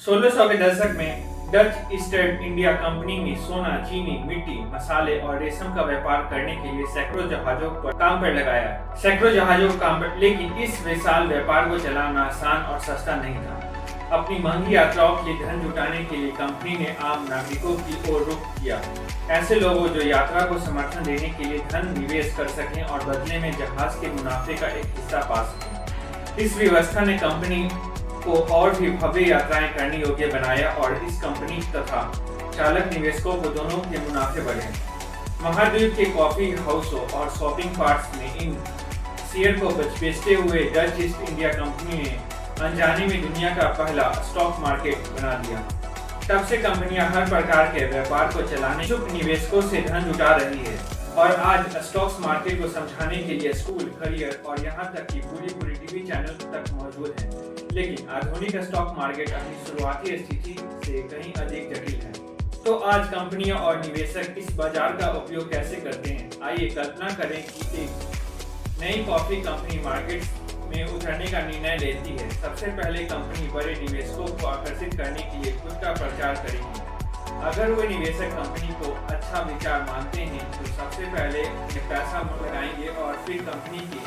1600 के दशक में डच ईस्ट इंडिया कंपनी में सोना, चीनी, मिट्टी, मसाले और रेशम का व्यापार करने के लिए सैकड़ों जहाजों पर काम पर लगाया। सैकड़ों जहाजों को काम पर, लेकिन इस विशाल व्यापार को चलाना आसान और सस्ता नहीं था। अपनी महंगी यात्राओं के लिए धन जुटाने के लिए कंपनी ने आम नागरिकों की ओर रुख किया। ऐसे लोगों जो यात्रा को समर्थन देने के लिए धन निवेश कर सकें और बदले में जहाज के मुनाफे का एक हिस्सा पा सकें। इस व्यवस्था ने कंपनी को और भी भव्य यात्राएं करने योग्य बनाया और इस कंपनी तथा चालक निवेशकों को दोनों के मुनाफे बढ़े। महाद्वीप के कॉफी हाउसों और शॉपिंग कार्ट्स में इन शेयर को बेचते हुए डच ईस्ट इंडिया कंपनी ने अनजाने में दुनिया का पहला स्टॉक मार्केट बना दिया। तब से कंपनियां हर प्रकार के व्यापार को चलाने इच्छुक निवेशकों से धन जुटा रही है और आज स्टॉक्स मार्केट को समझाने के लिए स्कूल, करियर और यहाँ तक कि पूरी टीवी चैनल तक मौजूद है। लेकिन आधुनिक स्टॉक मार्केट अपनी शुरुआती स्थिति से कहीं अधिक जटिल है। तो आज कंपनियां और निवेशक इस बाजार का उपयोग कैसे करते हैं? आइए कल्पना करें कि एक नई कॉफी कंपनी मार्केट में उतरने का निर्णय लेती है। सबसे पहले कंपनी बड़े निवेशकों को आकर्षित करने के लिए खुद का प्रचार करेगी। अगर वे निवेशक कंपनी को अच्छा विचार मानते हैं तो सबसे पहले पैसा लगाएंगे और फिर कंपनी की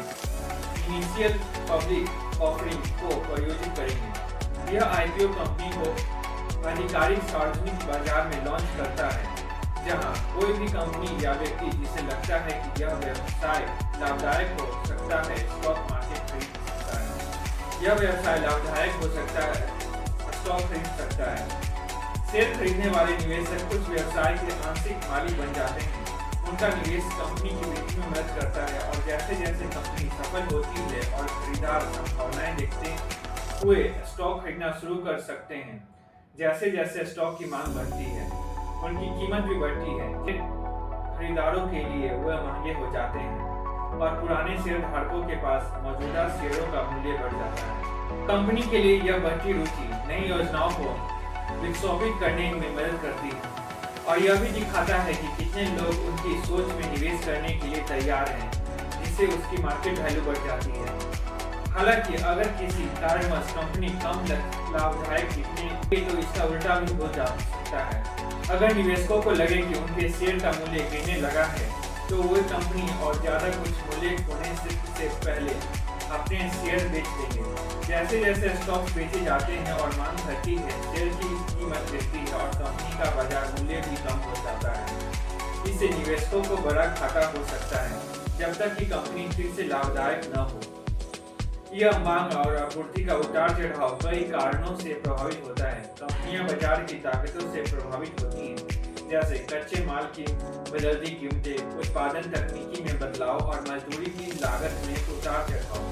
इनिशियल पब्लिक ऑफरिंग को प्रायोजित करेंगे। यह आईपीओ कंपनी को आधिकारिक सार्वजनिक बाजार में लॉन्च करता है, जहां कोई भी कंपनी या व्यक्ति जिसे लगता है कि यह व्यवसाय लाभदायक हो सकता है स्टॉक मार्केट खरीद सकता है। यह व्यवसाय लाभदायक हो सकता है, स्टॉक खरीद सकता है। शेयर खरीदने वाले निवेशक उस व्यवसाय के आंशिक मालिक बन जाते हैं। उनका निवेश कंपनी की वृद्धि में मदद करता है और जैसे जैसे कंपनी सफल होती है और खरीदार संभावनाएं देखते हुए स्टॉक खरीदना शुरू कर सकते हैं। जैसे जैसे स्टॉक की मांग बढ़ती है, उनकी कीमत भी बढ़ती है। खरीदारों के लिए वह महंगे हो जाते हैं और पुराने शेयर धारकों के पास मौजूदा शेयरों का मूल्य बढ़ जाता है। कंपनी के लिए यह बढ़ती रुचि नई योजनाओं को विकसित करने में मदद करती है और यह भी दिखाता है कि कितने लोग उनकी सोच में निवेश करने के लिए तैयार हैं, जिससे उसकी मार्केट वैल्यू बढ़ जाती है। हालांकि अगर किसी कारणवश कंपनी कम लाभदायक दिखने तो इसका उल्टा भी हो जा सकता है। अगर निवेशकों को लगे कि उनके शेयर का मूल्य गिरने लगा है तो वो कंपनी और ज्यादा कुछ मूल्य होने से पहले अपने शेयर बेच देंगे। जैसे जैसे स्टॉक्स बेचे जाते हैं और मांग घटती है, शेयर की कीमत गिरती है और कंपनी का बाजार मूल्य भी कम हो जाता है। इससे निवेशकों को बड़ा घाटा हो सकता है जब तक कि कंपनी फिर से लाभदायक न हो। यह मांग और आपूर्ति का उतार चढ़ाव कई कारणों से प्रभावित होता है। कंपनियां बाजार की ताकतों से प्रभावित होती हैं, जैसे कच्चे माल की बदलती कीमतें, उत्पादन तकनीकी में बदलाव और मजदूरी की लागत में उतार चढ़ाव।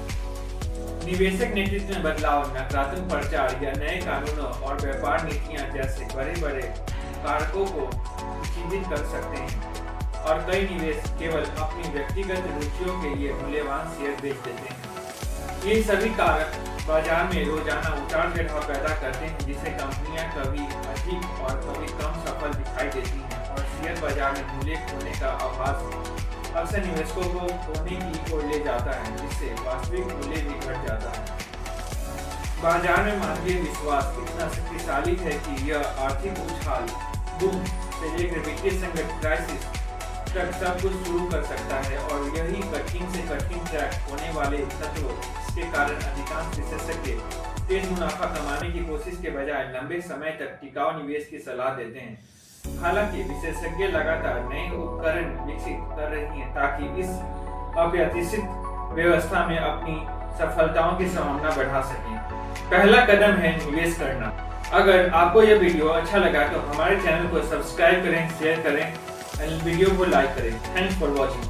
निवेशक नेतृत्व में बदलाव, नकारात्मक प्रचार या नए कानूनों और व्यापार नीतियां जैसे बड़े कारकों को चिंतित कर सकते हैं और कई निवेश केवल अपनी व्यक्तिगत रुचियों के लिए मूल्यवान शेयर बेच देते हैं। ये सभी कारक बाजार में रोजाना उतार चढ़ाव पैदा करते हैं, जिससे कंपनियां कभी अधिक और कभी कम सफल दिखाई देती हैं और शेयर बाजार में मूल्य खोने का आभास अक्सर निवेशकों को खोने की ओर ले जाता है, जिससे वास्तविक मूल्य भी घट जाता है। बाजार में मानवीय विश्वास इतना शक्तिशाली है कि यह आर्थिक उछाल, बूम से लेकर वित्तीय संकट, क्राइसिस तक सब कुछ शुरू कर सकता है और यही कठिन से कठिन ट्रैक होने वाले तत्व, इसके कारण अधिकांश विशेषज्ञ तेज मुनाफा कमाने की कोशिश के बजाय लंबे समय तक टिकाऊ निवेश की सलाह देते हैं। हालांकि विशेषज्ञ लगातार नए उपकरण विकसित कर रही हैं ताकि इस अप्रत्याशित व्यवस्था में अपनी सफलताओं की संभावना बढ़ा सकें। पहला कदम है निवेश करना। अगर आपको यह वीडियो अच्छा लगा तो हमारे चैनल को सब्सक्राइब करें, शेयर करें, वीडियो को लाइक करें। Thanks for watching.